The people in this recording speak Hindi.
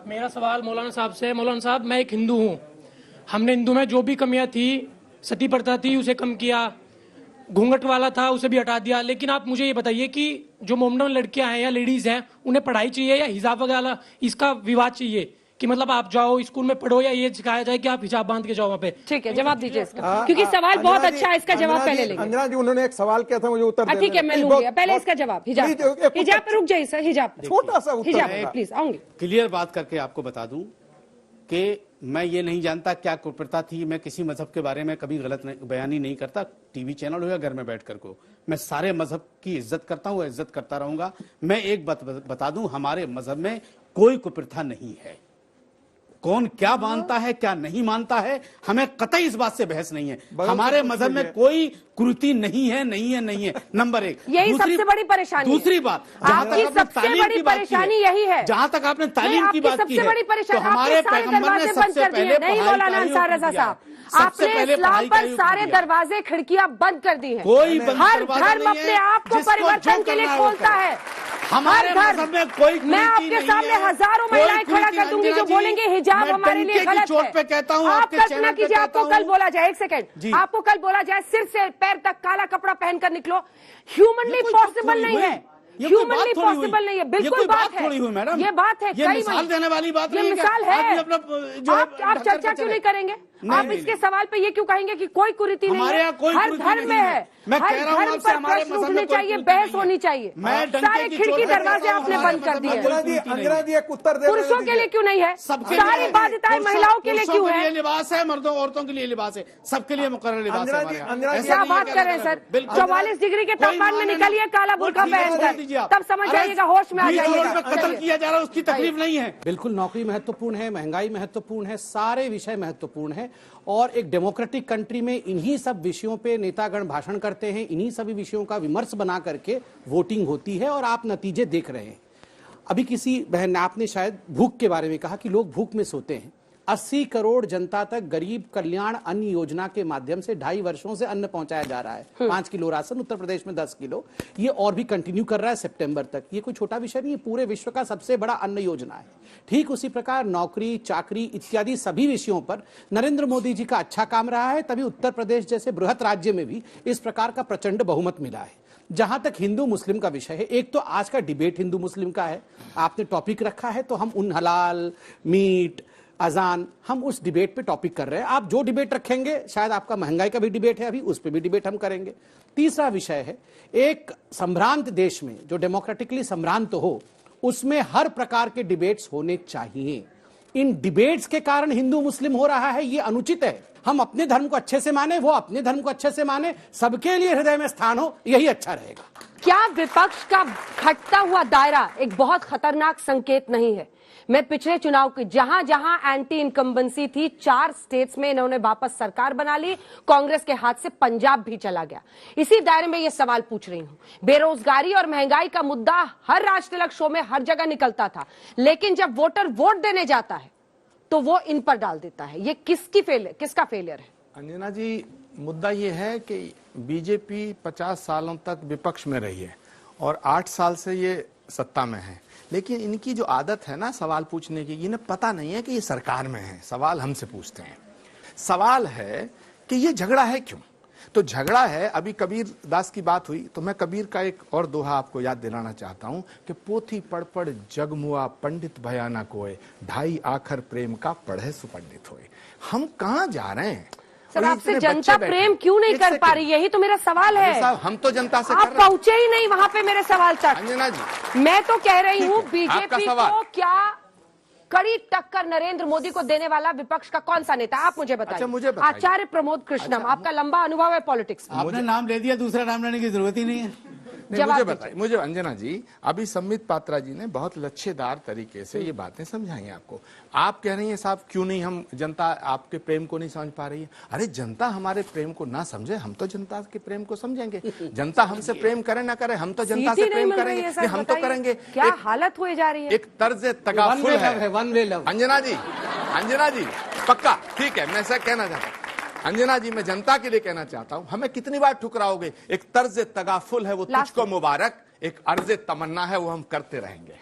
मेरा सवाल मौलाना साहब से। मौलाना साहब, मैं एक हिंदू हूँ। हमने हिंदू में जो भी कमियां थी, सती प्रथा थी उसे कम किया, घूंघट वाला था उसे भी हटा दिया। लेकिन आप मुझे ये बताइए कि जो मोमडन लड़कियां हैं या लेडीज हैं, उन्हें पढ़ाई चाहिए या हिजाब वगैरह इसका विवाद चाहिए? कि मतलब आप जाओ स्कूल में पढ़ो या ये सिखाया जाए कि आप हिजाब बांध के जाओ वहाँ पे? ठीक है, जवाब दीजिए इसका, क्योंकि सवाल बहुत अच्छा है। इसका जवाब पहले लेंगे। अंजना जी, उन्होंने एक सवाल किया था, मुझे उत्तर ठीक है, मैं लूंगी। पहले इसका जवाब हिजाब पे रुक जाइए सर। हिजाब छोटा सा उत्तर हिजाब प्लीज आऊंगी। क्लियर बात करके आपको बता दूं कि मैं ये नहीं जानता क्या कुप्रथा थी। मैं किसी मजहब के बारे में कभी गलत बयानी नहीं करता, टीवी चैनल हो या घर में बैठकर को। मैं सारे मजहब की इज्जत करता हूं, इज्जत करता रहूंगा। मैं एक बात बता दूं, हमारे मजहब में कोई कुप्रथा नहीं है। कौन क्या मानता है क्या नहीं मानता है, हमें कतई इस बात से बहस नहीं है। हमारे मजहब में कोई कुरीति नहीं है, नहीं है, नहीं है। नंबर एक, यही सबसे बड़ी परेशानी। दूसरी बात, जहां तक आपने तालीम की बात की है, यही है। जहां तक आपने तालीम की बात की है, तो हमारे पैगंबर ने सबसे पहले नहीं मौलाना अंसार रजा साहब, आपने इस्लाम पर सारे दरवाजे खिड़कियां बंद कर दी हैं। कोई हर धर्म अपने आप को परिवर्तन के लिए खोलता है। हमारे मजहब में कोई, मैं आपके सामने हजारों महिलाएं खड़ा कर दूंगी जो बोलेंगे हिजाब हमारे लिए गलत चोट है। पे कहता हूं, आप आपके कल्पना कीजिए, आपको कल बोला जाए, एक जी। सेकंड, आपको कल बोला जाए सिर से पैर तक काला कपड़ा पहनकर निकलो, ह्यूमनली पॉसिबल नहीं है। ह्यूमनली पॉसिबल नहीं है। बिल्कुल बात है, ये बात है। ये मिसाल देने वाली बात नहीं है। मिसाल है। आप चर्चा क्यों नहीं करेंगे? आप इसके सवाल पे ये क्यों कहेंगे कि कोई कुरीति नहीं है? हर धर्म में है। मैं हर कह रहा हूं धर्म पर प्रश्न उठने चाहिए, बहस होनी चाहिए। सारे खिड़की दरवाजे आपने बंद कर दिए। अंजना जी एक उत्तर दे। पुरुषों के लिए क्यों नहीं है? सारी बाध्यताएं महिलाओं के लिए क्यों है? लिबास है, मर्दों औरतों के लिए लिबास है, सबके लिए मुकर्रर लिबास है। क्या बात कर रहे हैं सर? 44 डिग्री के तापमान में निकलिए काला बुर्का पहनकर, तब समझ जाइएगा, होश में आ जाइएगा। कत्ल किया जा रहा है, उसकी तकलीफ नहीं है। बिल्कुल, नौकरी महत्वपूर्ण है, महंगाई महत्वपूर्ण है, सारे विषय महत्वपूर्ण है। और एक डेमोक्रेटिक कंट्री में इन्हीं सब विषयों पे नेतागण भाषण करते हैं, इन्हीं सभी विषयों का विमर्श बना करके वोटिंग होती है और आप नतीजे देख रहे हैं। अभी किसी बहन ने, आपने शायद भूख के बारे में कहा कि लोग भूख में सोते हैं। 80 करोड़ जनता तक गरीब कल्याण अन्न योजना के माध्यम से 2.5 वर्षों से अन्न पहुंचाया जा रहा है। 5 किलो राशन, उत्तर प्रदेश में 10 किलो, ये और भी कंटिन्यू कर रहा है सितंबर तक। ये कोई छोटा विषय नहीं है, पूरे विश्व का सबसे बड़ा अन्न योजना है। ठीक उसी प्रकार नौकरी, चाकरी इत्यादि सभी विषयों पर नरेंद्र मोदी जी का अच्छा काम रहा है, तभी उत्तर प्रदेश जैसे बृहत राज्य में भी इस प्रकार का प्रचंड बहुमत मिला है। जहां तक हिंदू मुस्लिम का विषय है, एक तो आज का डिबेट हिंदू मुस्लिम का है, आपने टॉपिक रखा है, तो हम उन हलाल मीट अजान, हम उस डिबेट पे टॉपिक कर रहे हैं। आप जो डिबेट रखेंगे, शायद आपका महंगाई का भी डिबेट है, अभी उस पे भी डिबेट हम करेंगे। तीसरा विषय है, एक संभ्रांत देश में जो डेमोक्रेटिकली संभ्रांत हो, उसमें हर प्रकार के डिबेट्स होने चाहिए। इन डिबेट्स के कारण हिंदू मुस्लिम हो रहा है, ये अनुचित है। हम अपने धर्म को अच्छे से माने, वो अपने धर्म को अच्छे से माने, सबके लिए हृदय में स्थान हो, यही अच्छा रहेगा। क्या विपक्ष का घटता हुआ दायरा एक बहुत खतरनाक संकेत नहीं है? मैं पिछले चुनाव की जहां जहां एंटी इनकम्बेंसी थी, 4 स्टेट्स में इन्होंने वापस सरकार बना ली, कांग्रेस के हाथ से पंजाब भी चला गया। इसी दायरे में ये सवाल पूछ रही हूं। बेरोजगारी और महंगाई का मुद्दा हर राज तिलक शो में हर जगह निकलता था, लेकिन जब वोटर वोट देने जाता है तो वो इन पर डाल देता है। ये किसका फेलियर है? अंजना जी, मुद्दा ये है कि बीजेपी 50 सालों तक विपक्ष में रही है और 8 साल से ये सत्ता में है, लेकिन इनकी जो आदत है ना सवाल पूछने की, इन्हें पता नहीं है कि ये सरकार में है, सवाल हमसे पूछते हैं। सवाल है कि ये झगड़ा है क्यों? तो झगड़ा है, अभी कबीर दास की बात हुई तो मैं कबीर का एक और दोहा आपको याद दिलाना चाहता हूं कि पोथी पढ़ पढ़ जगमुआ पंडित भयाना कोय, 2.5 आखर प्रेम का पढ़े सुपंडित होए। हम कहां जा रहे हैं? सर, आपसे जनता प्रेम क्यों नहीं कर पा रही, यही तो मेरा सवाल है। हम तो जनता से आप पहुंचे ही नहीं वहां पे मेरे सवाल तक। अंजना जी, मैं तो कह रही हूँ, बीजेपी को क्या कड़ी टक्कर नरेंद्र मोदी को देने वाला विपक्ष का कौन सा नेता? आप मुझे बताइए। मुझे बताइए। आचार्य प्रमोद कृष्णम, आपका लंबा अनुभव है पॉलिटिक्स में। आपने नाम ले दिया, दूसरा नाम लेने की जरूरत ही नहीं है। मुझे बताइए, मुझे अंजना जी, अभी सम्मित पात्रा जी ने बहुत लच्छेदार तरीके से ये बातें समझाई आपको। आप कह रही हैं साहब क्यों नहीं, हम जनता आपके प्रेम को नहीं समझ पा रही है। अरे जनता हमारे प्रेम को ना समझे, हम तो जनता के प्रेम को समझेंगे। जनता हमसे प्रेम करे ना करे, हम तो जनता से प्रेम करेंगे, हम तो करेंगे। क्या हालत हुई जा रही है? एक तर्ज तगाफुल है, वन वे लव। अंजना जी पक्का ठीक है, मैं ऐसा कहना चाहता हूँ। अंजना जी, मैं जनता के लिए कहना चाहता हूं, हमें कितनी बार ठुकराओगे? एक तर्ज तगाफुल है, वो तुझको मुबारक, एक अर्ज तमन्ना है, वो हम करते रहेंगे।